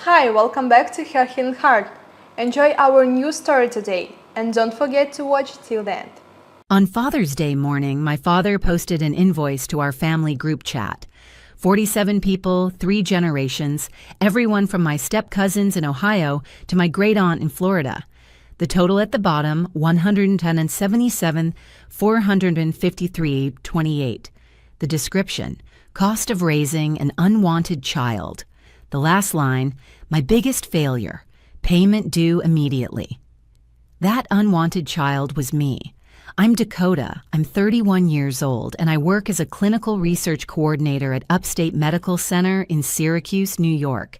Hi, welcome back to Her Hidden Heart. Enjoy our new story today, and don't forget to watch till the end. On Father's Day morning, my father posted an invoice to our family group chat. 47 people, 3 generations, everyone from my step-cousins in Ohio to my great-aunt in Florida. The total at the bottom, $177,453.28. The description, cost of raising an unwanted child. The last line, my biggest failure, payment due immediately. That unwanted child was me. I'm Dakota, I'm 31 years old, and I work as a clinical research coordinator at Upstate Medical Center in Syracuse, New York.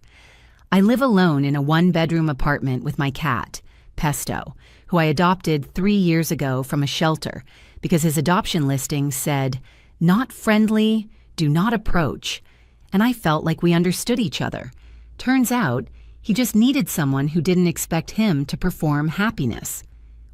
I live alone in a 1-bedroom apartment with my cat, Pesto, who I adopted 3 years ago from a shelter because his adoption listing said, "Not friendly, do not approach," and I felt like we understood each other. Turns out, he just needed someone who didn't expect him to perform happiness.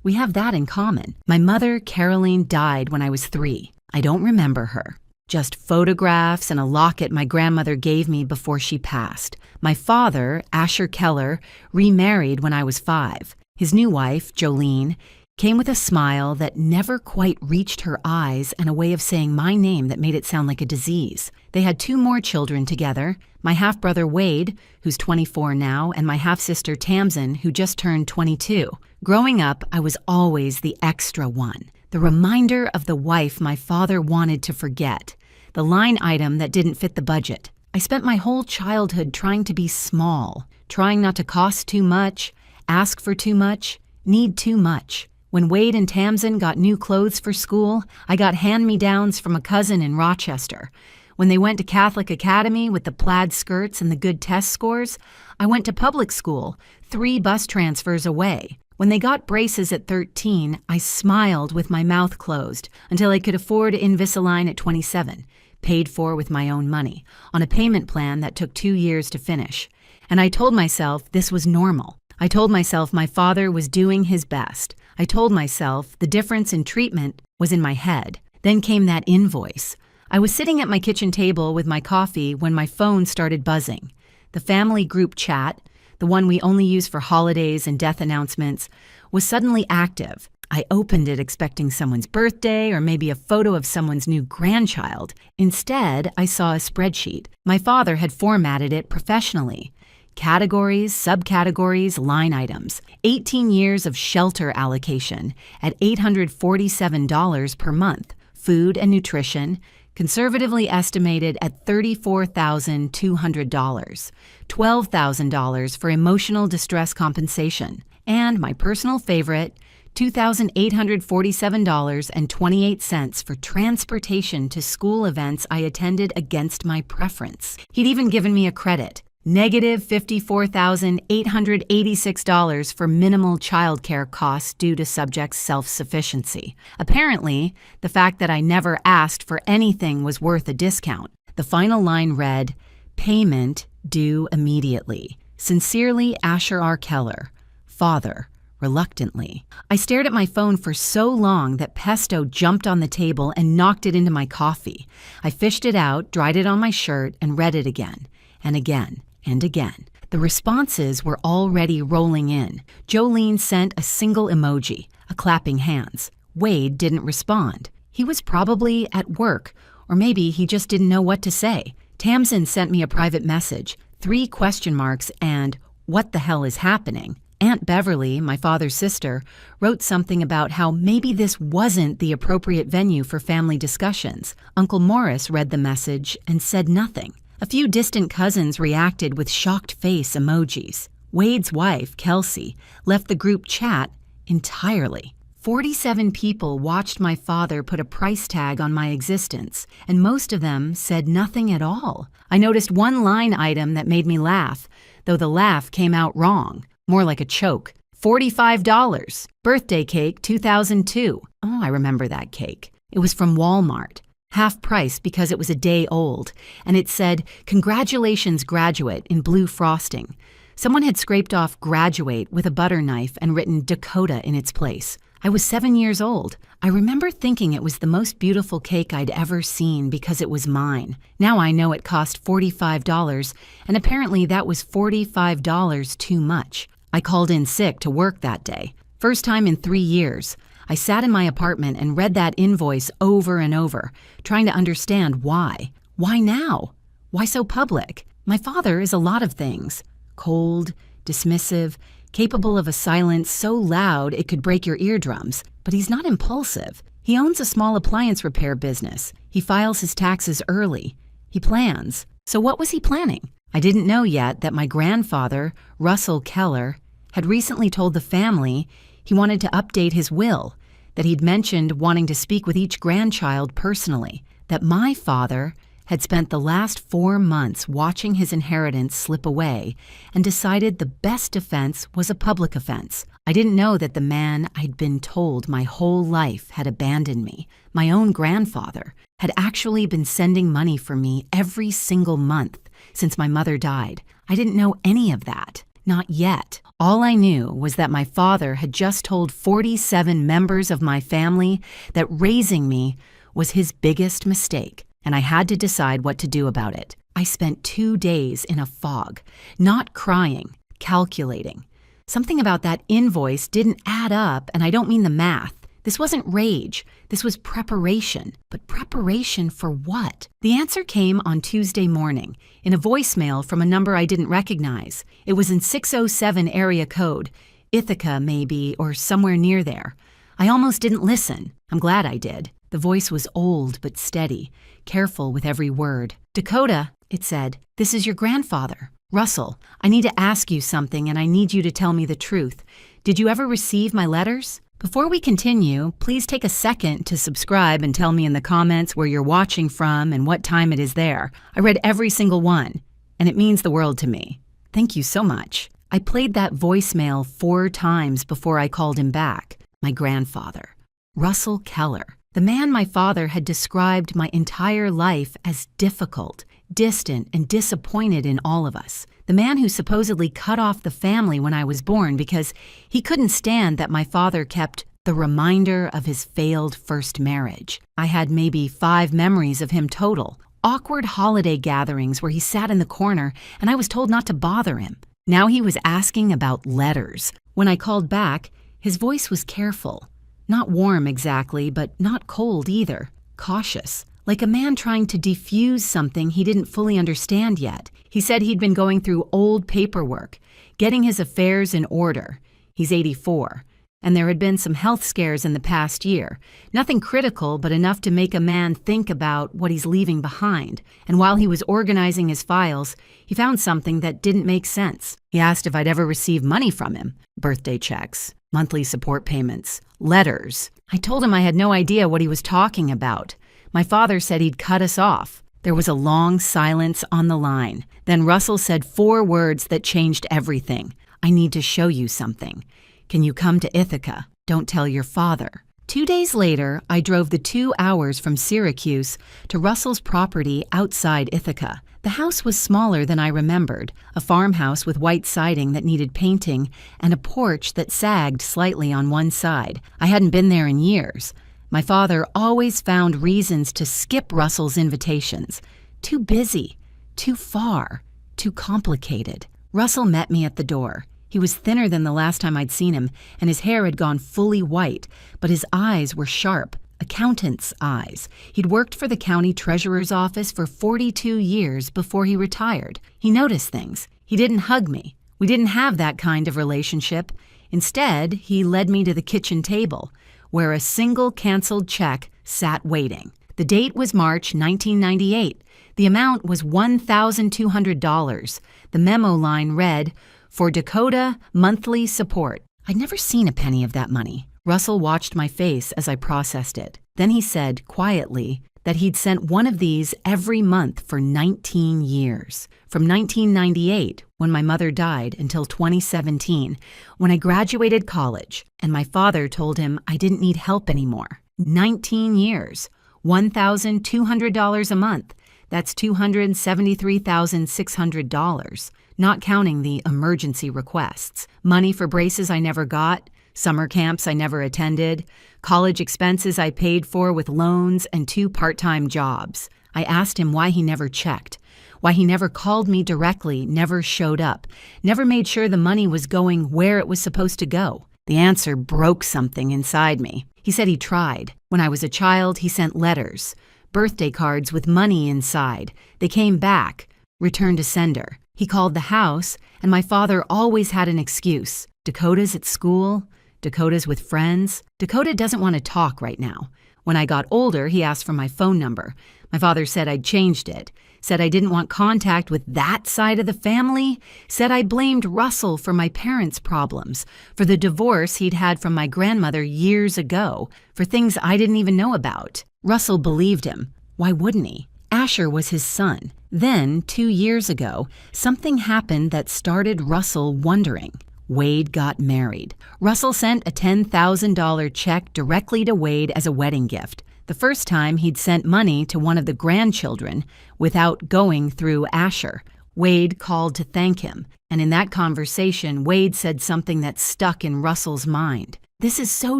We have that in common. My mother, Caroline, died when I was 3. I don't remember her. Just photographs and a locket my grandmother gave me before she passed. My father, Asher Keller, remarried when I was 5. His new wife, Jolene, came with a smile that never quite reached her eyes and a way of saying my name that made it sound like a disease. They had 2 more children together, my half-brother Wade, who's 24 now, and my half-sister Tamsin, who just turned 22. Growing up, I was always the extra one, the reminder of the wife my father wanted to forget, the line item that didn't fit the budget. I spent my whole childhood trying to be small, trying not to cost too much, ask for too much, need too much. When Wade and Tamsin got new clothes for school, I got hand-me-downs from a cousin in Rochester. When they went to Catholic Academy with the plaid skirts and the good test scores, I went to public school, 3 bus transfers away. When they got braces at 13, I smiled with my mouth closed until I could afford Invisalign at 27, paid for with my own money, on a payment plan that took 2 years to finish. And I told myself this was normal. I told myself my father was doing his best. I told myself the difference in treatment was in my head. Then came that invoice. I was sitting at my kitchen table with my coffee when my phone started buzzing. The family group chat, the one we only use for holidays and death announcements, was suddenly active. I opened it expecting someone's birthday or maybe a photo of someone's new grandchild. Instead, I saw a spreadsheet. My father had formatted it professionally. Categories, subcategories, line items. 18 years of shelter allocation at $847 per month. Food and nutrition, conservatively estimated at $34,200, $12,000 for emotional distress compensation, and my personal favorite, $2,847.28 for transportation to school events I attended against my preference. He'd even given me a credit, negative $54,886 for minimal childcare costs due to subjects' self-sufficiency. Apparently, the fact that I never asked for anything was worth a discount. The final line read, payment due immediately. Sincerely, Asher R. Keller, Father, reluctantly. I stared at my phone for so long that Pesto jumped on the table and knocked it into my coffee. I fished it out, dried it on my shirt, and read it again, and again. And again. The responses were already rolling in. Jolene sent a single emoji, a clapping hands. Wade didn't respond. He was probably at work, or maybe he just didn't know what to say. Tamsin sent me a private message, 3 question marks, and what the hell is happening? Aunt Beverly, my father's sister, wrote something about how maybe this wasn't the appropriate venue for family discussions. Uncle Morris read the message and said nothing. A few distant cousins reacted with shocked face emojis. Wade's wife, Kelsey, left the group chat entirely. 47 people watched my father put a price tag on my existence, and most of them said nothing at all. I noticed one line item that made me laugh, though the laugh came out wrong, more like a choke. $45. Birthday cake 2002. Oh, I remember that cake. It was from Walmart. Half price because it was a day old, and it said, "Congratulations, graduate," in blue frosting. Someone had scraped off "graduate" with a butter knife and written Dakota in its place. I was 7 years old. I remember thinking it was the most beautiful cake I'd ever seen because it was mine. Now I know it cost $45, and apparently that was $45 too much. I called in sick to work that day. First time in 3 years. I sat in my apartment and read that invoice over and over, trying to understand why. Why now? Why so public? My father is a lot of things. Cold, dismissive, capable of a silence so loud it could break your eardrums. But he's not impulsive. He owns a small appliance repair business. He files his taxes early. He plans. So what was he planning? I didn't know yet that my grandfather, Russell Keller, had recently told the family he wanted to update his will, that he'd mentioned wanting to speak with each grandchild personally, that my father had spent the last 4 months watching his inheritance slip away and decided the best defense was a public offense. I didn't know that the man I'd been told my whole life had abandoned me, my own grandfather, had actually been sending money for me every single month since my mother died. I didn't know any of that. Not yet. All I knew was that my father had just told 47 members of my family that raising me was his biggest mistake, and I had to decide what to do about it. I spent 2 days in a fog, not crying, calculating. Something about that invoice didn't add up, and I don't mean the math. This wasn't rage. This was preparation. But preparation for what? The answer came on Tuesday morning in a voicemail from a number I didn't recognize. It was in 607 area code, Ithaca maybe, or somewhere near there. I almost didn't listen. I'm glad I did. The voice was old but steady, careful with every word. Dakota, it said, this is your grandfather. Russell, I need to ask you something and I need you to tell me the truth. Did you ever receive my letters? Before we continue, please take a second to subscribe and tell me in the comments where you're watching from and what time it is there. I read every single one, and it means the world to me. Thank you so much. I played that voicemail 4 times before I called him back. My grandfather, Russell Keller, the man my father had described my entire life as difficult, distant, and disappointed in all of us. The man who supposedly cut off the family when I was born because he couldn't stand that my father kept the reminder of his failed first marriage. I had maybe 5 memories of him total. Awkward holiday gatherings where he sat in the corner and I was told not to bother him. Now he was asking about letters. When I called back, his voice was careful. Not warm exactly, but not cold either. Cautious. Like a man trying to defuse something he didn't fully understand yet. He said he'd been going through old paperwork, getting his affairs in order. He's 84, and there had been some health scares in the past year. Nothing critical, but enough to make a man think about what he's leaving behind. And while he was organizing his files, he found something that didn't make sense. He asked if I'd ever received money from him. Birthday checks, monthly support payments, letters. I told him I had no idea what he was talking about. My father said he'd cut us off. There was a long silence on the line. Then Russell said 4 words that changed everything. I need to show you something. Can you come to Ithaca? Don't tell your father. 2 days later, I drove the 2 hours from Syracuse to Russell's property outside Ithaca. The house was smaller than I remembered, a farmhouse with white siding that needed painting and a porch that sagged slightly on one side. I hadn't been there in years. My father always found reasons to skip Russell's invitations. Too busy, too far, too complicated. Russell met me at the door. He was thinner than the last time I'd seen him, and his hair had gone fully white, but his eyes were sharp, accountant's eyes. He'd worked for the county treasurer's office for 42 years before he retired. He noticed things. He didn't hug me. We didn't have that kind of relationship. Instead, he led me to the kitchen table, where a single canceled check sat waiting. The date was March 1998. The amount was $1,200. The memo line read, "For Dakota monthly support." I'd never seen a penny of that money. Russell watched my face as I processed it. Then he said, quietly, that he'd sent one of these every month for 19 years. From 1998, when my mother died, until 2017, when I graduated college, and my father told him I didn't need help anymore. 19 years, $1,200 a month. That's $273,600, not counting the emergency requests. Money for braces I never got, summer camps I never attended, college expenses I paid for with loans, and 2 part-time jobs. I asked him why he never checked, why he never called me directly, never showed up, never made sure the money was going where it was supposed to go. The answer broke something inside me. He said he tried. When I was a child, he sent letters, birthday cards with money inside. They came back, returned to sender. He called the house, and my father always had an excuse. Dakota's at school, Dakota's with friends. Dakota doesn't want to talk right now. When I got older, he asked for my phone number. My father said I'd changed it, said I didn't want contact with that side of the family, said I blamed Russell for my parents' problems, for the divorce he'd had from my grandmother years ago, for things I didn't even know about. Russell believed him. Why wouldn't he? Asher was his son. Then, 2 years ago, something happened that started Russell wondering. Wade got married. Russell sent a $10,000 check directly to Wade as a wedding gift. The first time he'd sent money to one of the grandchildren without going through Asher. Wade called to thank him, and in that conversation, Wade said something that stuck in Russell's mind. "This is so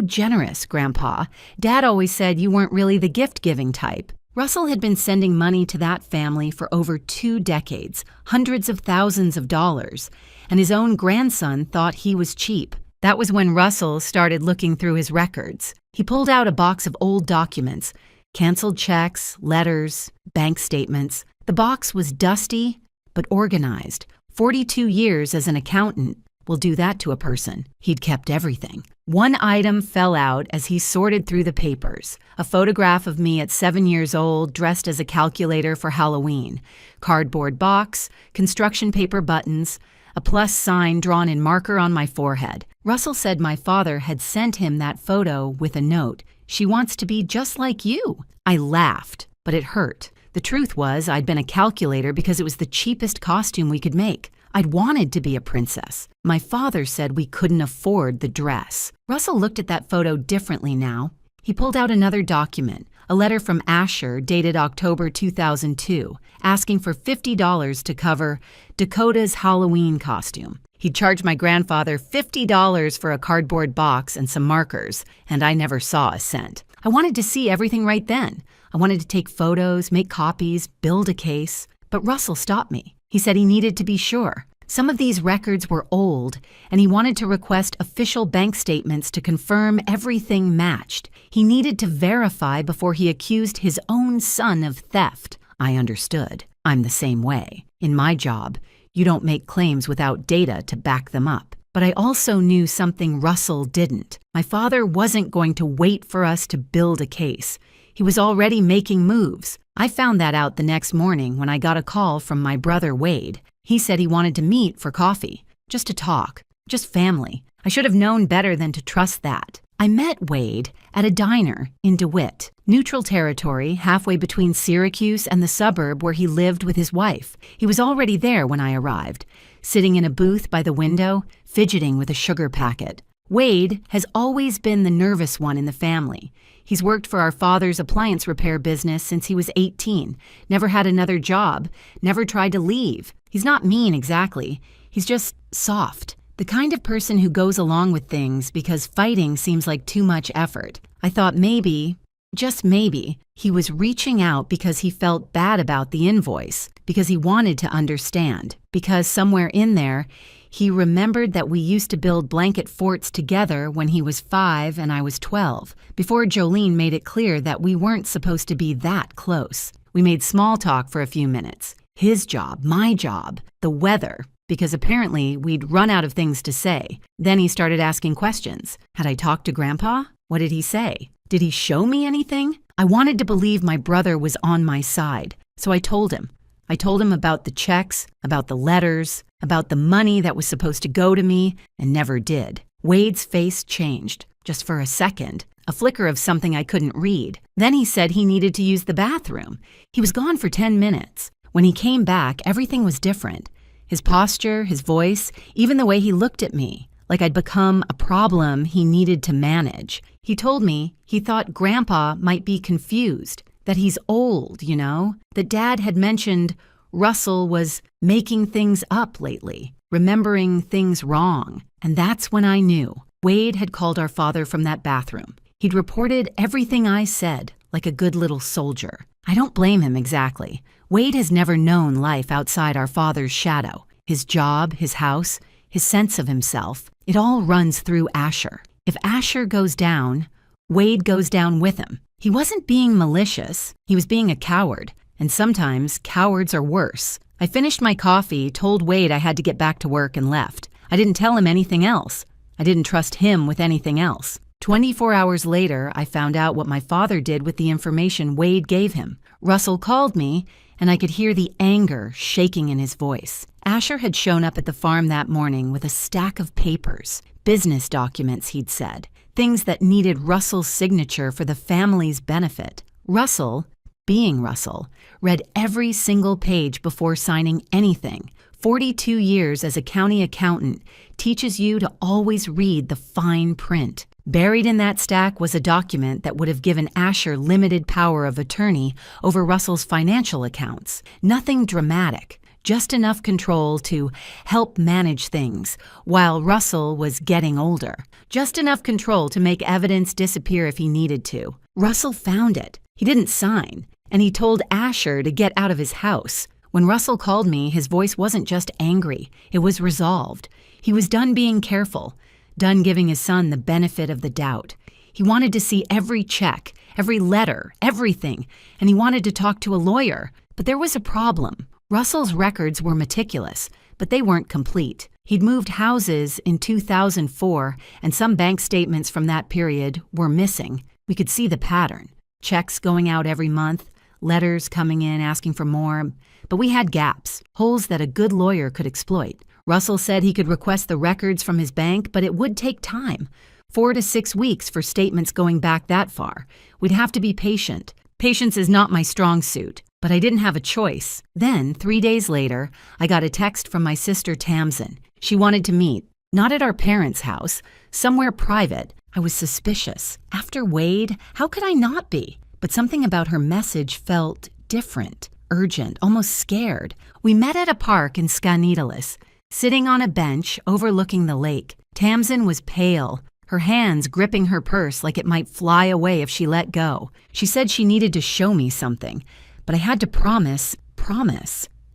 generous, Grandpa. Dad always said you weren't really the gift-giving type." Russell had been sending money to that family for over 2 decades, hundreds of thousands of dollars, and his own grandson thought he was cheap. That was when Russell started looking through his records. He pulled out a box of old documents, canceled checks, letters, bank statements. The box was dusty, but organized. 42 years as an accountant will do that to a person. He'd kept everything. One item fell out as he sorted through the papers. A photograph of me at 7 years old, dressed as a calculator for Halloween. Cardboard box, construction paper buttons, a plus sign drawn in marker on my forehead. Russell said my father had sent him that photo with a note. "She wants to be just like you." I laughed, but it hurt. The truth was I'd been a calculator because it was the cheapest costume we could make. I'd wanted to be a princess. My father said we couldn't afford the dress. Russell looked at that photo differently now. He pulled out another document, a letter from Asher dated October 2002, asking for $50 to cover Dakota's Halloween costume. He'd charged my grandfather $50 for a cardboard box and some markers, and I never saw a cent. I wanted to see everything right then. I wanted to take photos, make copies, build a case. But Russell stopped me. He said he needed to be sure. Some of these records were old, and he wanted to request official bank statements to confirm everything matched. He needed to verify before he accused his own son of theft. I understood. I'm the same way. In my job, you don't make claims without data to back them up. But I also knew something Russell didn't. My father wasn't going to wait for us to build a case. He was already making moves. I found that out the next morning when I got a call from my brother Wade. He said he wanted to meet for coffee, just to talk, just family. I should have known better than to trust that. I met Wade at a diner in DeWitt, neutral territory halfway between Syracuse and the suburb where he lived with his wife. He was already there when I arrived, sitting in a booth by the window, fidgeting with a sugar packet. Wade has always been the nervous one in the family. He's worked for our father's appliance repair business since he was 18, never had another job, never tried to leave. He's not mean exactly. He's just soft. The kind of person who goes along with things because fighting seems like too much effort. I thought maybe, just maybe, he was reaching out because he felt bad about the invoice, because he wanted to understand, because somewhere in there, he remembered that we used to build blanket forts together when he was 5 and I was 12, before Jolene made it clear that we weren't supposed to be that close. We made small talk for a few minutes. His job, my job, the weather, because apparently we'd run out of things to say. Then he started asking questions. Had I talked to Grandpa? What did he say? Did he show me anything? I wanted to believe my brother was on my side, so I told him. I told him about the checks, about the letters, about the money that was supposed to go to me and never did. Wade's face changed, just for a second, a flicker of something I couldn't read. Then he said he needed to use the bathroom. He was gone for 10 minutes. When he came back, everything was different. His posture, his voice, even the way he looked at me, like I'd become a problem he needed to manage. He told me he thought Grandpa might be confused, that he's old, that Dad had mentioned Russell was making things up lately, remembering things wrong. And that's when I knew. Wade had called our father from that bathroom. He'd reported everything I said, like a good little soldier. I don't blame him exactly. Wade has never known life outside our father's shadow. His job, his house, his sense of himself, it all runs through Asher. If Asher goes down, Wade goes down with him. He wasn't being malicious. He was being a coward. And sometimes cowards are worse. I finished my coffee, told Wade I had to get back to work, and left. I didn't tell him anything else. I didn't trust him with anything else. 24 hours later, I found out what my father did with the information Wade gave him. Russell called me, and I could hear the anger shaking in his voice. Asher had shown up at the farm that morning with a stack of papers, business documents, he'd said, things that needed Russell's signature for the family's benefit. Russell, being Russell, read every single page before signing anything. 42 years as a county accountant teaches you to always read the fine print. Buried in that stack was a document that would have given Asher limited power of attorney over Russell's financial accounts. Nothing dramatic, just enough control to help manage things while Russell was getting older. Just enough control to make evidence disappear if he needed to. Russell found it. He didn't sign, and he told Asher to get out of his house. When Russell called me, his voice wasn't just angry. It was resolved. He was done being careful. Done giving his son the benefit of the doubt. He wanted to see every check, every letter, everything, and he wanted to talk to a lawyer. But there was a problem. Russell's records were meticulous, but they weren't complete. He'd moved houses in 2004, and some bank statements from that period were missing. We could see the pattern. Checks going out every month, letters coming in asking for more. But we had gaps, holes that a good lawyer could exploit. Russell said he could request the records from his bank, but it would take time. 4 to 6 weeks for statements going back that far. We'd have to be patient. Patience is not my strong suit, but I didn't have a choice. Then, 3 days later, I got a text from my sister Tamsin. She wanted to meet, not at our parents' house, somewhere private. I was suspicious. After Wade, how could I not be? But something about her message felt different, urgent, almost scared. We met at a park in Skaneateles. Sitting on a bench overlooking the lake, Tamsin was pale, her hands gripping her purse like it might fly away if she let go. She said she needed to show me something, but I had to promise,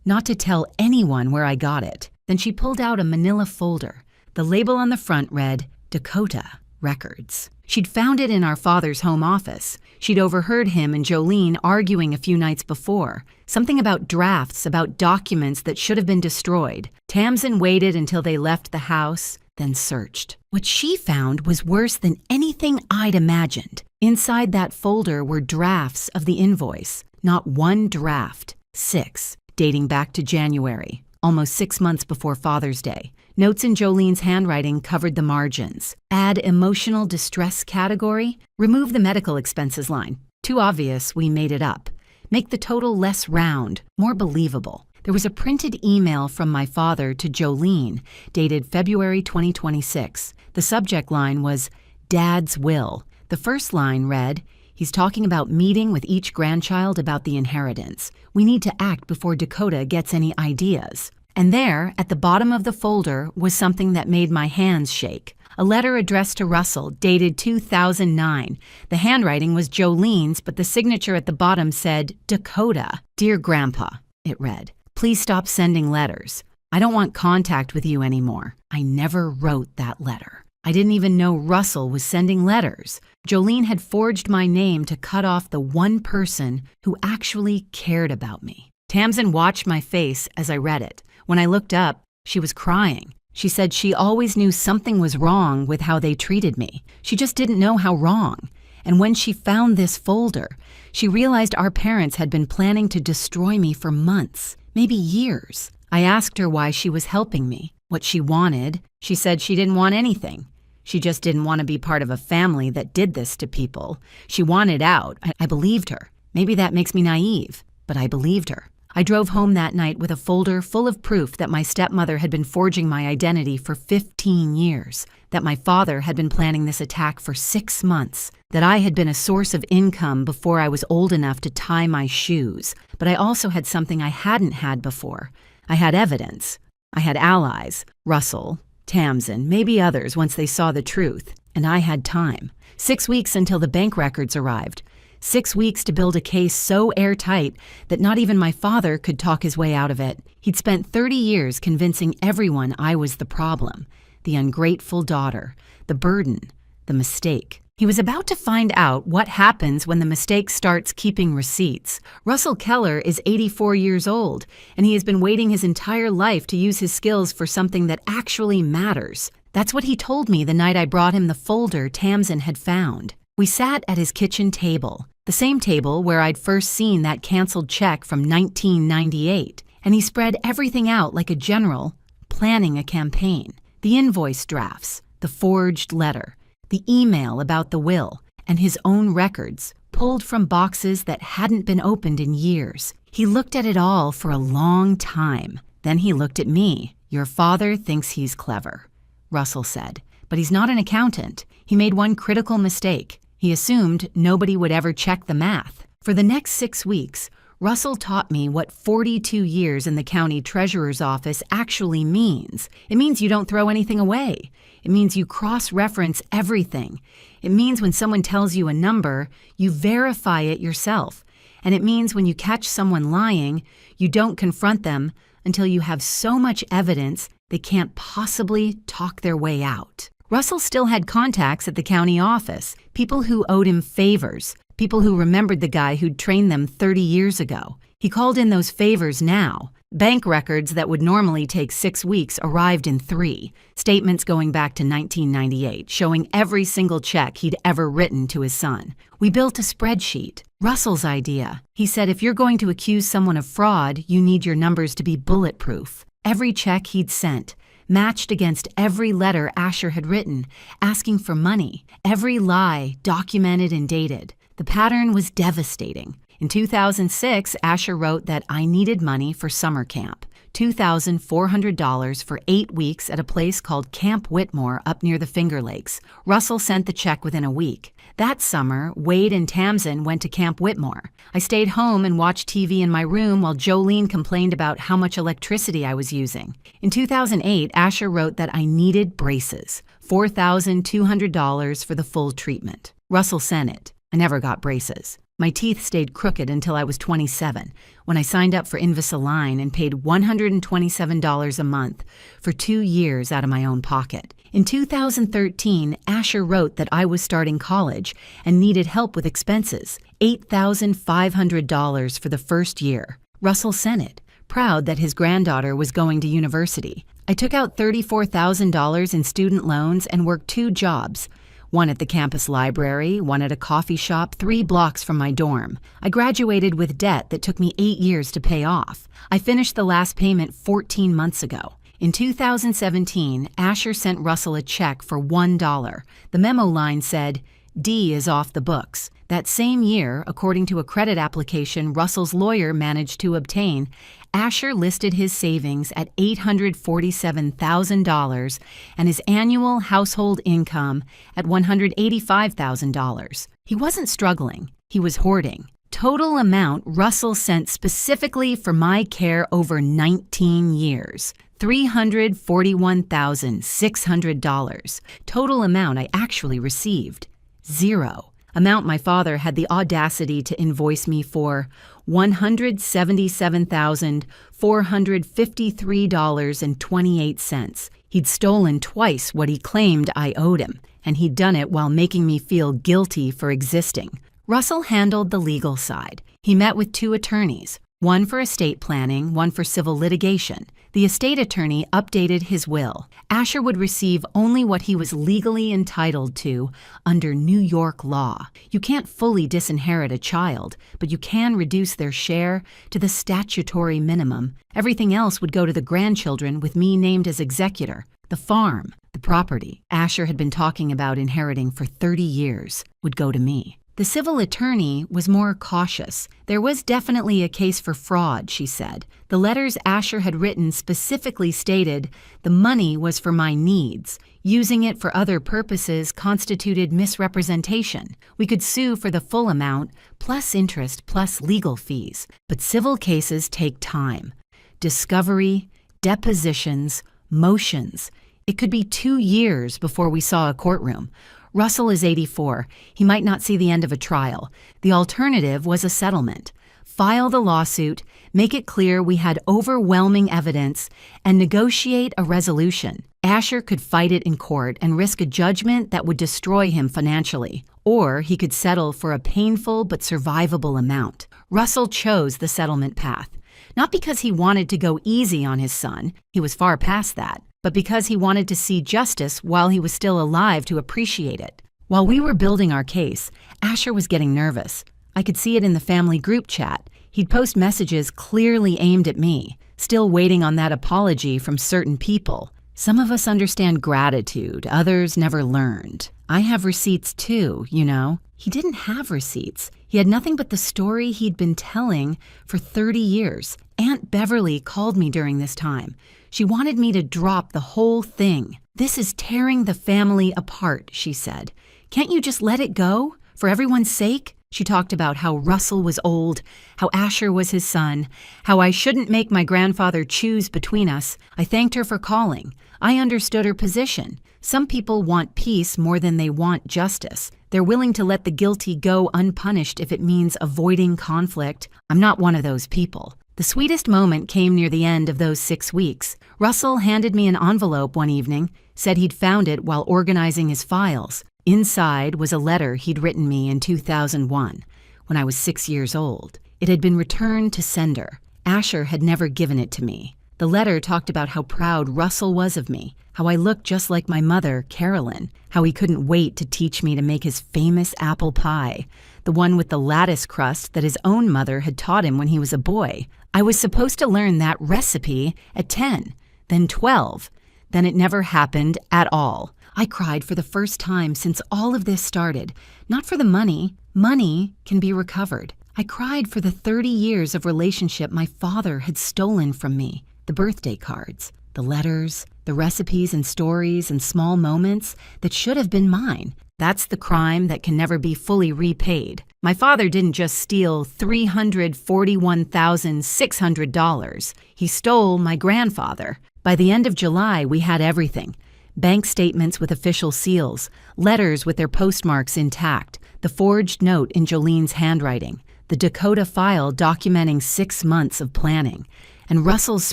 not to tell anyone where I got it. Then she pulled out a manila folder. The label on the front read, Dakota Records. She'd found it in our father's home office. She'd overheard him and Jolene arguing a few nights before. Something about drafts, about documents that should have been destroyed. Tamsin waited until they left the house, then searched. What she found was worse than anything I'd imagined. Inside that folder were drafts of the invoice. Not one draft, 6, dating back to January, almost 6 months before Father's Day. Notes in Jolene's handwriting covered the margins. Add emotional distress category. Remove the medical expenses line. Too obvious, we made it up. Make the total less round, more believable. There was a printed email from my father to Jolene, dated February 2026. The subject line was, Dad's Will. The first line read, he's talking about meeting with each grandchild about the inheritance. We need to act before Dakota gets any ideas. And there, at the bottom of the folder, was something that made my hands shake. A letter addressed to Russell, dated 2009. The handwriting was Jolene's, but the signature at the bottom said, Dakota. Dear Grandpa, it read. Please stop sending letters. I don't want contact with you anymore. I never wrote that letter. I didn't even know Russell was sending letters. Jolene had forged my name to cut off the one person who actually cared about me. Tamsin watched my face as I read it. When I looked up, she was crying. She said she always knew something was wrong with how they treated me. She just didn't know how wrong. And when she found this folder, she realized our parents had been planning to destroy me for months, maybe years. I asked her why she was helping me, what she wanted. She said she didn't want anything. She just didn't want to be part of a family that did this to people. She wanted out. I believed her. Maybe that makes me naive, but I believed her. I drove home that night with a folder full of proof that my stepmother had been forging my identity for 15 years, that my father had been planning this attack for 6 months, that I had been a source of income before I was old enough to tie my shoes. But I also had something I hadn't had before. I had evidence. I had allies, Russell, Tamsin, maybe others once they saw the truth. And I had time. 6 weeks until the bank records arrived. 6 weeks to build a case so airtight that not even my father could talk his way out of it. He'd spent 30 years convincing everyone I was the problem, the ungrateful daughter, the burden, the mistake. He was about to find out what happens when the mistake starts keeping receipts. Russell Keller is 84 years old, and he has been waiting his entire life to use his skills for something that actually matters. That's what he told me the night I brought him the folder Tamsin had found. We sat at his kitchen table, the same table where I'd first seen that canceled check from 1998, and he spread everything out like a general planning a campaign. The invoice drafts, the forged letter, the email about the will, and his own records, pulled from boxes that hadn't been opened in years. He looked at it all for a long time. Then he looked at me. "Your father thinks he's clever," Russell said, "but he's not an accountant. He made one critical mistake. He assumed nobody would ever check the math." For the next 6 weeks, Russell taught me what 42 years in the county treasurer's office actually means. It means you don't throw anything away. It means you cross-reference everything. It means when someone tells you a number, you verify it yourself. And it means when you catch someone lying, you don't confront them until you have so much evidence they can't possibly talk their way out. Russell still had contacts at the county office, people who owed him favors, people who remembered the guy who'd trained them 30 years ago. He called in those favors now. Bank records that would normally take 6 weeks arrived in 3. Statements going back to 1998, showing every single check he'd ever written to his son. We built a spreadsheet. Russell's idea. He said if you're going to accuse someone of fraud, you need your numbers to be bulletproof. Every check he'd sent, matched against every letter Asher had written, asking for money. Every lie documented and dated. The pattern was devastating. In 2006, Asher wrote that I needed money for summer camp, $2,400 for 8 weeks at a place called Camp Whitmore up near the Finger Lakes. Russell sent the check within a week. That summer, Wade and Tamsin went to Camp Whitmore. I stayed home and watched TV in my room while Jolene complained about how much electricity I was using. In 2008, Asher wrote that I needed braces, $4,200 for the full treatment. Russell sent it. I never got braces. My teeth stayed crooked until I was 27, when I signed up for Invisalign and paid $127 a month for 2 years out of my own pocket. In 2013, Asher wrote that I was starting college and needed help with expenses, $8,500 for the first year. Russell sent it, proud that his granddaughter was going to university. I took out $34,000 in student loans and worked 2 jobs, one at the campus library, one at a coffee shop 3 blocks from my dorm. I graduated with debt that took me 8 years to pay off. I finished the last payment 14 months ago. In 2017, Asher sent Russell a check for $1. The memo line said, "D is off the books." That same year, according to a credit application Russell's lawyer managed to obtain, Asher listed his savings at $847,000 and his annual household income at $185,000. He wasn't struggling. He was hoarding. Total amount Russell sent specifically for my care over 19 years. $341,600. Total amount I actually received. 0. Amount my father had the audacity to invoice me for $177,453.28. He'd stolen twice what he claimed I owed him, and he'd done it while making me feel guilty for existing. Russell handled the legal side. He met with 2 attorneys, one for estate planning, one for civil litigation. The estate attorney updated his will. Asher would receive only what he was legally entitled to under New York law. You can't fully disinherit a child, but you can reduce their share to the statutory minimum. Everything else would go to the grandchildren with me named as executor. The farm, the property Asher had been talking about inheriting for 30 years, would go to me. The civil attorney was more cautious. There was definitely a case for fraud, she said. The letters Asher had written specifically stated the money was for my needs. Using it for other purposes constituted misrepresentation. We could sue for the full amount, plus interest, plus legal fees. But civil cases take time. Discovery, depositions, motions. It could be 2 years before we saw a courtroom. Russell is 84. He might not see the end of a trial. The alternative was a settlement. File the lawsuit, make it clear we had overwhelming evidence, and negotiate a resolution. Asher could fight it in court and risk a judgment that would destroy him financially, or he could settle for a painful but survivable amount. Russell chose the settlement path, not because he wanted to go easy on his son, he was far past that, but because he wanted to see justice while he was still alive to appreciate it. While we were building our case, Asher was getting nervous. I could see it in the family group chat. He'd post messages clearly aimed at me, still waiting on that apology from certain people. Some of us understand gratitude, others never learned. I have receipts too, you know. He didn't have receipts. He had nothing but the story he'd been telling for 30 years. Aunt Beverly called me during this time. She wanted me to drop the whole thing. "This is tearing the family apart," she said. "Can't you just let it go? For everyone's sake?" She talked about how Russell was old, how Asher was his son, how I shouldn't make my grandfather choose between us. I thanked her for calling. I understood her position. Some people want peace more than they want justice. They're willing to let the guilty go unpunished if it means avoiding conflict. I'm not one of those people. The sweetest moment came near the end of those 6 weeks. Russell handed me an envelope one evening, said he'd found it while organizing his files. Inside was a letter he'd written me in 2001, when I was 6 years old. It had been returned to sender. Asher had never given it to me. The letter talked about how proud Russell was of me, how I looked just like my mother, Carolyn, how he couldn't wait to teach me to make his famous apple pie, the one with the lattice crust that his own mother had taught him when he was a boy. I was supposed to learn that recipe at 10, then 12. Then it never happened at all. I cried for the first time since all of this started. Not for the money. Money can be recovered. I cried for the 30 years of relationship my father had stolen from me. The birthday cards, the letters, the recipes and stories and small moments that should have been mine. That's the crime that can never be fully repaid. My father didn't just steal $341,600. He stole my grandfather. By the end of July, we had everything. Bank statements with official seals, letters with their postmarks intact, the forged note in Jolene's handwriting, the Dakota file documenting 6 months of planning, and Russell's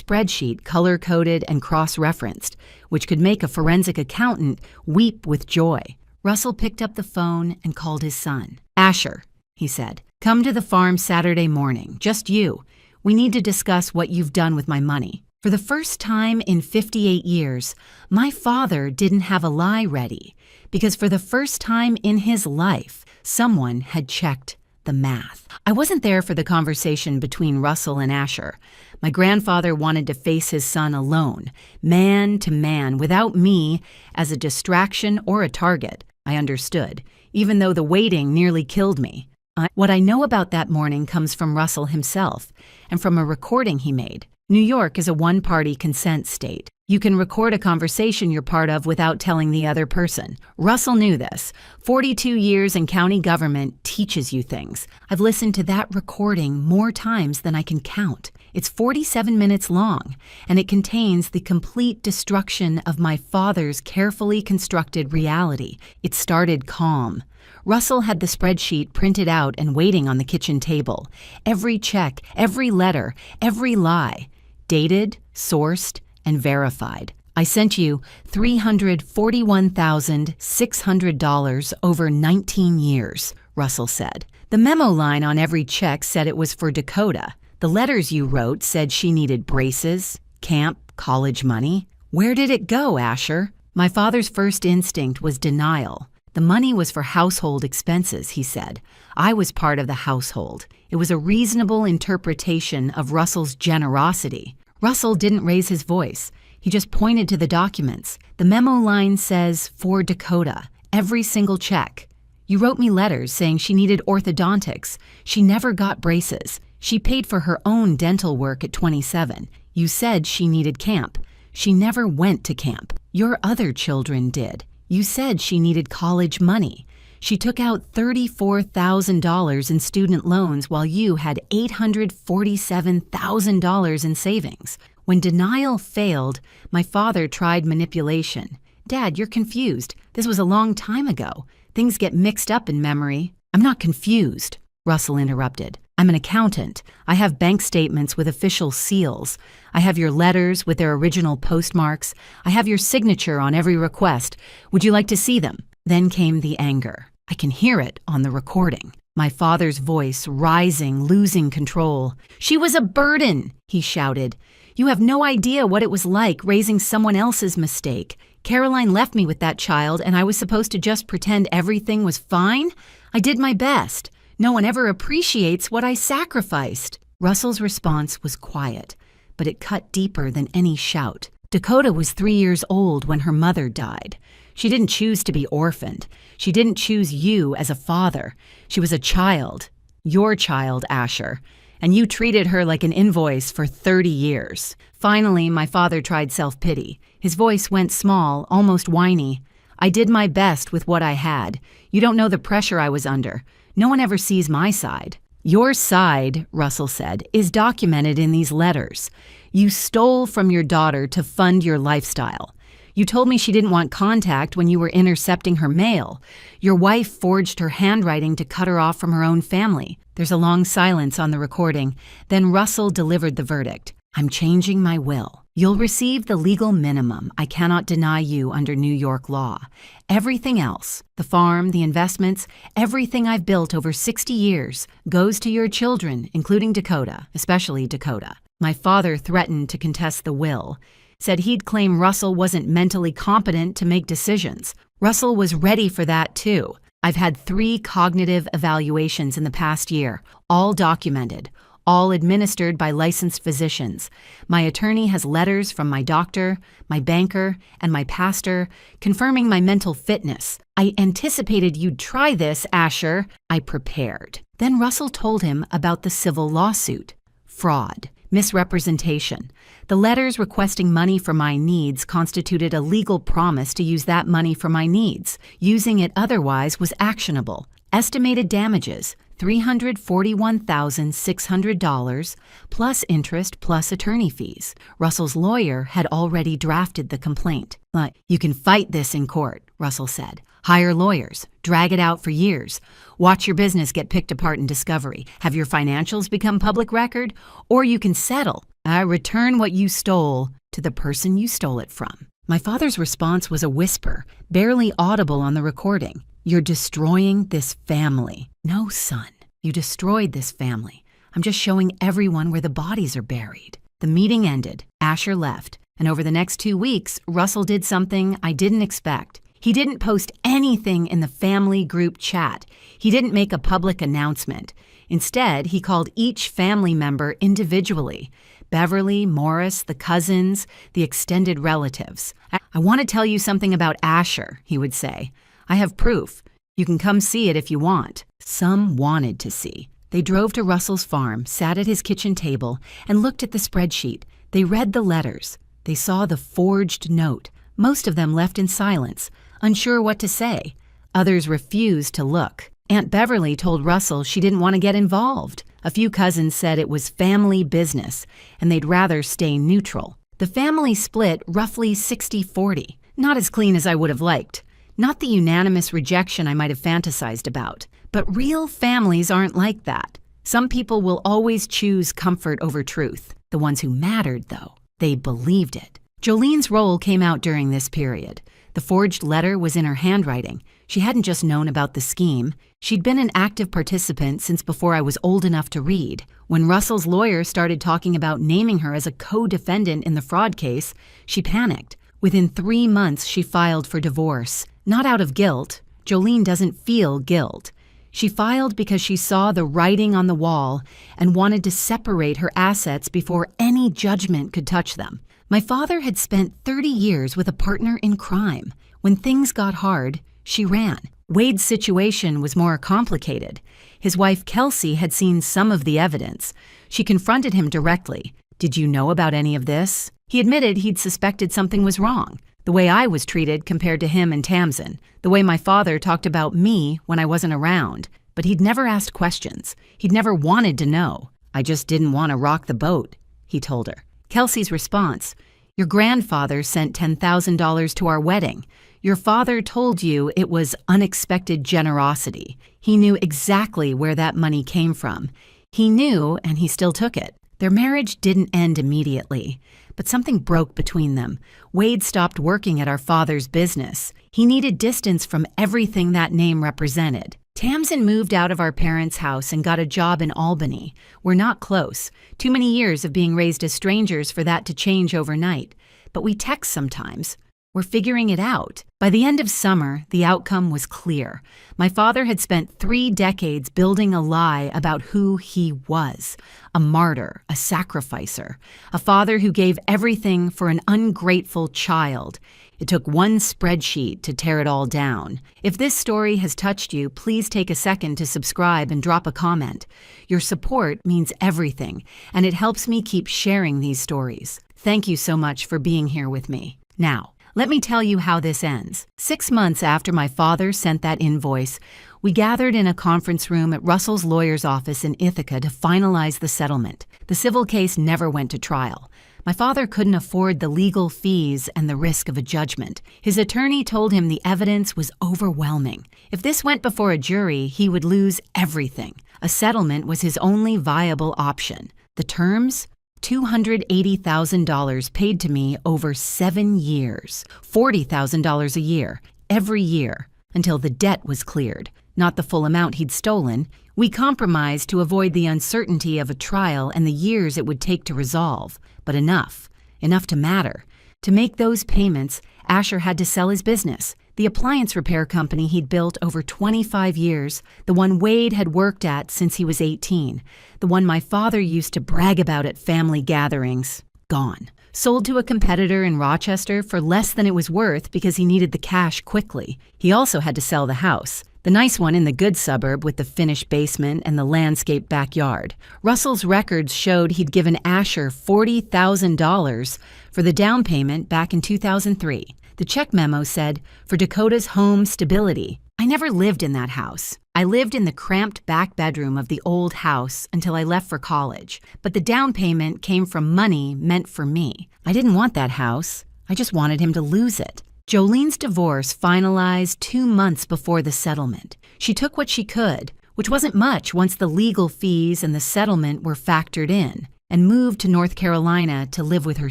spreadsheet color-coded and cross-referenced, which could make a forensic accountant weep with joy. Russell picked up the phone and called his son. "Asher," he said, "come to the farm Saturday morning, just you. We need to discuss what you've done with my money." For the first time in 58 years, my father didn't have a lie ready, because for the first time in his life, someone had checked the math. I wasn't there for the conversation between Russell and Asher. My grandfather wanted to face his son alone, man to man, without me as a distraction or a target. I understood, even though the waiting nearly killed me. What I know about that morning comes from Russell himself, and from a recording he made. New York is a one-party consent state. You can record a conversation you're part of without telling the other person. Russell knew this. 42 years in county government teaches you things. I've listened to that recording more times than I can count. It's 47 minutes long, and it contains the complete destruction of my father's carefully constructed reality. It started calm. Russell had the spreadsheet printed out and waiting on the kitchen table. Every check, every letter, every lie. Dated, sourced, and verified. I sent you $341,600 over 19 years, Russell said. The memo line on every check said it was for Dakota. The letters you wrote said she needed braces, camp, college money. Where did it go, Asher? My father's first instinct was denial. The money was for household expenses, he said. I was part of the household. It was a reasonable interpretation of Russell's generosity. Russell didn't raise his voice. He just pointed to the documents. The memo line says, for Dakota, every single check. You wrote me letters saying she needed orthodontics. She never got braces. She paid for her own dental work at 27. You said she needed camp. She never went to camp. Your other children did. You said she needed college money. She took out $34,000 in student loans while you had $847,000 in savings. When denial failed, my father tried manipulation. Dad, you're confused. This was a long time ago. Things get mixed up in memory. I'm not confused, Russell interrupted. I'm an accountant. I have bank statements with official seals. I have your letters with their original postmarks. I have your signature on every request. Would you like to see them? Then came the anger. I can hear it on the recording. My father's voice rising, losing control. She was a burden, he shouted. You have no idea what it was like raising someone else's mistake. Caroline left me with that child, and I was supposed to just pretend everything was fine? I did my best. No one ever appreciates what I sacrificed. Russell's response was quiet, but it cut deeper than any shout. Dakota was 3 years old when her mother died. She didn't choose to be orphaned. She didn't choose you as a father. She was a child. Your child, Asher. And you treated her like an invoice for 30 years. Finally, my father tried self-pity. His voice went small, almost whiny. I did my best with what I had. You don't know the pressure I was under. No one ever sees my side. Your side, Russell said, is documented in these letters. You stole from your daughter to fund your lifestyle. You told me she didn't want contact when you were intercepting her mail. Your wife forged her handwriting to cut her off from her own family. There's a long silence on the recording. Then Russell delivered the verdict. I'm changing my will. You'll receive the legal minimum I cannot deny you under New York law. Everything else, the farm, the investments, everything I've built over 60 years, goes to your children, including Dakota, especially Dakota. My father threatened to contest the will, said he'd claim Russell wasn't mentally competent to make decisions. Russell was ready for that too. I've had 3 cognitive evaluations in the past year, all documented, all administered by licensed physicians. My attorney has letters from my doctor, my banker, and my pastor confirming my mental fitness. I anticipated you'd try this, Asher. I prepared. Then Russell told him about the civil lawsuit. Fraud. Misrepresentation. The letters requesting money for my needs constituted a legal promise to use that money for my needs. Using it otherwise was actionable. Estimated damages, $341,600 plus interest plus attorney fees. Russell's lawyer had already drafted the complaint. You can fight this in court, Russell said. Hire lawyers, drag it out for years, watch your business get picked apart in discovery, have your financials become public record, or you can settle. Return what you stole to the person you stole it from. My father's response was a whisper, barely audible on the recording. You're destroying this family. No, son, you destroyed this family. I'm just showing everyone where the bodies are buried. The meeting ended. Asher left. And over the next 2 weeks, Russell did something I didn't expect. He didn't post anything in the family group chat. He didn't make a public announcement. Instead, he called each family member individually. Beverly, Morris, the cousins, the extended relatives. I want to tell you something about Asher, he would say. I have proof. You can come see it if you want. Some wanted to see. They drove to Russell's farm, sat at his kitchen table, and looked at the spreadsheet. They read the letters. They saw the forged note. Most of them left in silence, unsure what to say. Others refused to look. Aunt Beverly told Russell she didn't want to get involved. A few cousins said it was family business, and they'd rather stay neutral. The family split roughly 60-40. Not as clean as I would have liked. Not the unanimous rejection I might have fantasized about. But real families aren't like that. Some people will always choose comfort over truth. The ones who mattered, though, they believed it. Jolene's role came out during this period. The forged letter was in her handwriting. She hadn't just known about the scheme. She'd been an active participant since before I was old enough to read. When Russell's lawyer started talking about naming her as a co-defendant in the fraud case, she panicked. Within 3 months, she filed for divorce. Not out of guilt. Jolene doesn't feel guilt. She filed because she saw the writing on the wall and wanted to separate her assets before any judgment could touch them. My father had spent 30 years with a partner in crime. When things got hard, she ran. Wade's situation was more complicated. His wife, Kelsey, had seen some of the evidence. She confronted him directly. Did you know about any of this? He admitted he'd suspected something was wrong. The way I was treated compared to him and Tamsin. The way my father talked about me when I wasn't around. But he'd never asked questions. He'd never wanted to know. I just didn't want to rock the boat, he told her. Kelsey's response: "Your grandfather sent $10,000 to our wedding. Your father told you it was unexpected generosity. He knew exactly where that money came from. He knew, and he still took it." Their marriage didn't end immediately, but something broke between them. Wade stopped working at our father's business. He needed distance from everything that name represented. Tamsin moved out of our parents' house and got a job in Albany. We're not close. Too many years of being raised as strangers for that to change overnight. But we text sometimes. We're figuring it out. By the end of summer, the outcome was clear. My father had spent 3 decades building a lie about who he was. A martyr, a sacrificer, a father who gave everything for an ungrateful child. It took one spreadsheet to tear it all down. If this story has touched you, please take a second to subscribe and drop a comment. Your support means everything, and it helps me keep sharing these stories. Thank you so much for being here with me. Now, let me tell you how this ends. 6 months after my father sent that invoice, we gathered in a conference room at Russell's lawyer's office in Ithaca to finalize the settlement. The civil case never went to trial. My father couldn't afford the legal fees and the risk of a judgment. His attorney told him the evidence was overwhelming. If this went before a jury, he would lose everything. A settlement was his only viable option. The terms? $280,000 paid to me over 7 years, $40,000 a year, every year, until the debt was cleared, not the full amount he'd stolen. We compromised to avoid the uncertainty of a trial and the years it would take to resolve. But enough to matter. To make those payments, Asher had to sell his business. The appliance repair company he'd built over 25 years, the one Wade had worked at since he was 18, the one my father used to brag about at family gatherings, gone. Sold to a competitor in Rochester for less than it was worth because he needed the cash quickly. He also had to sell the house, the nice one in the good suburb with the finished basement and the landscaped backyard. Russell's records showed he'd given Asher $40,000 for the down payment back in 2003. The check memo said, "For Dakota's home stability." I never lived in that house. I lived in the cramped back bedroom of the old house until I left for college. But the down payment came from money meant for me. I didn't want that house. I just wanted him to lose it. Jolene's divorce finalized 2 months before the settlement. She took what she could, which wasn't much once the legal fees and the settlement were factored in, and moved to North Carolina to live with her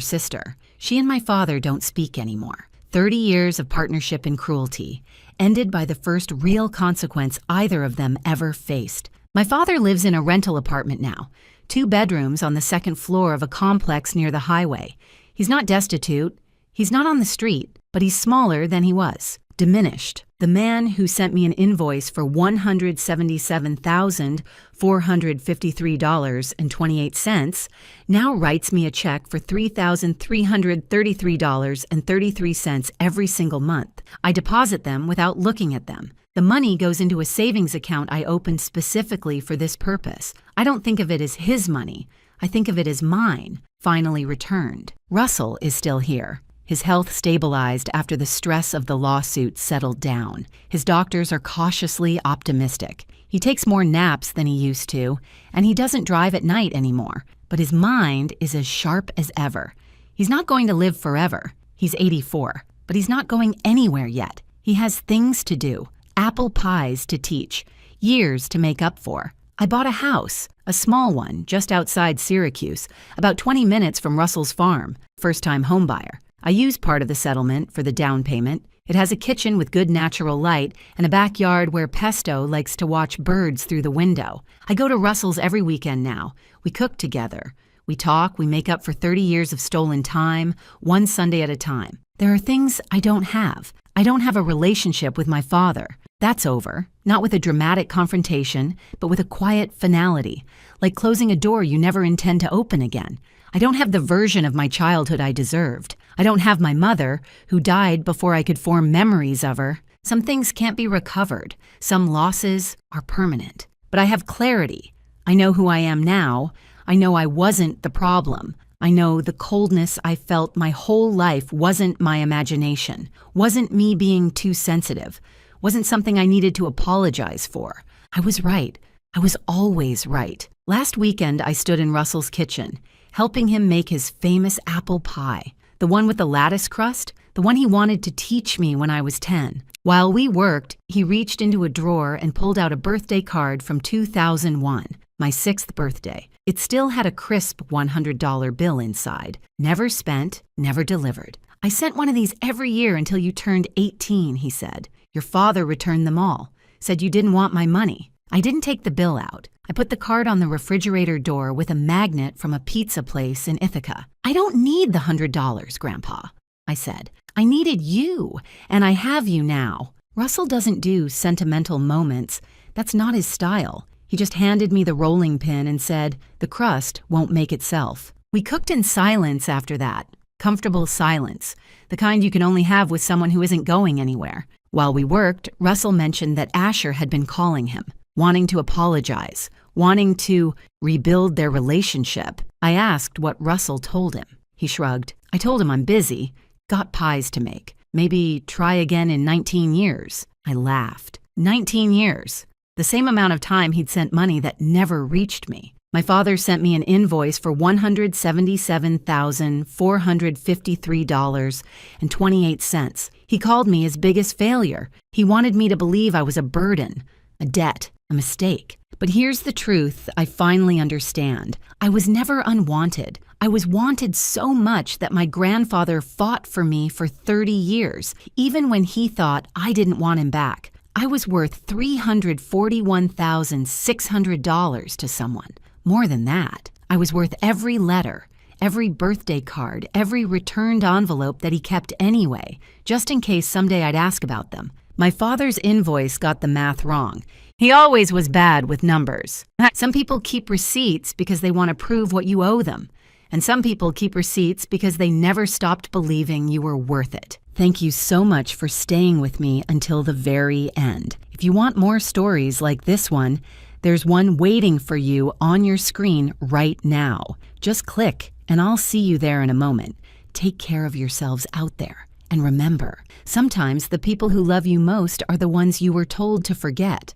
sister. She and my father don't speak anymore. 30 years of partnership in cruelty, ended by the first real consequence either of them ever faced. My father lives in a rental apartment now, 2 bedrooms on the 2nd floor of a complex near the highway. He's not destitute, he's not on the street, but he's smaller than he was, diminished. The man who sent me an invoice for $177,453.28 now writes me a check for $3,333.33 every single month. I deposit them without looking at them. The money goes into a savings account I opened specifically for this purpose. I don't think of it as his money. I think of it as mine, finally returned. Russell is still here. His health stabilized after the stress of the lawsuit settled down. His doctors are cautiously optimistic. He takes more naps than he used to, and he doesn't drive at night anymore. But his mind is as sharp as ever. He's not going to live forever. He's 84, but he's not going anywhere yet. He has things to do, apple pies to teach, years to make up for. I bought a house, a small one, just outside Syracuse, about 20 minutes from Russell's farm, first-time homebuyer. I used part of the settlement for the down payment. It has a kitchen with good natural light and a backyard where Pesto likes to watch birds through the window. I go to Russell's every weekend now. We cook together. We talk, we make up for 30 years of stolen time, one Sunday at a time. There are things I don't have. I don't have a relationship with my father. That's over. Not with a dramatic confrontation, but with a quiet finality, like closing a door you never intend to open again. I don't have the version of my childhood I deserved. I don't have my mother, who died before I could form memories of her. Some things can't be recovered. Some losses are permanent. But I have clarity. I know who I am now. I know I wasn't the problem. I know the coldness I felt my whole life wasn't my imagination, wasn't me being too sensitive, wasn't something I needed to apologize for. I was right. I was always right. Last weekend, I stood in Russell's kitchen, helping him make his famous apple pie, the one with the lattice crust, the one he wanted to teach me when I was 10. While we worked, he reached into a drawer and pulled out a birthday card from 2001, my 6th birthday. It still had a crisp $100 bill inside. Never spent, never delivered. I sent one of these every year until you turned 18, he said. Your father returned them all, said you didn't want my money. I didn't take the bill out. I put the card on the refrigerator door with a magnet from a pizza place in Ithaca. I don't need the $100, Grandpa, I said. I needed you, and I have you now. Russell doesn't do sentimental moments. That's not his style. He just handed me the rolling pin and said, the crust won't make itself. We cooked in silence after that. Comfortable silence, the kind you can only have with someone who isn't going anywhere. While we worked, Russell mentioned that Asher had been calling him, wanting to apologize, wanting to rebuild their relationship. I asked what Russell told him. He shrugged. I told him I'm busy, got pies to make. Maybe try again in 19 years. I laughed. 19 years. The same amount of time he'd sent money that never reached me. My father sent me an invoice for $177,453.28. He called me his biggest failure. He wanted me to believe I was a burden, a debt, a mistake. But here's the truth I finally understand. I was never unwanted. I was wanted so much that my grandfather fought for me for 30 years, even when he thought I didn't want him back. I was worth $341,600 to someone. More than that, I was worth every letter, every birthday card, every returned envelope that he kept anyway, just in case someday I'd ask about them. My father's invoice got the math wrong. He always was bad with numbers. Some people keep receipts because they want to prove what you owe them. And some people keep receipts because they never stopped believing you were worth it. Thank you so much for staying with me until the very end. If you want more stories like this one, there's one waiting for you on your screen right now. Just click and I'll see you there in a moment. Take care of yourselves out there. And remember, sometimes the people who love you most are the ones you were told to forget.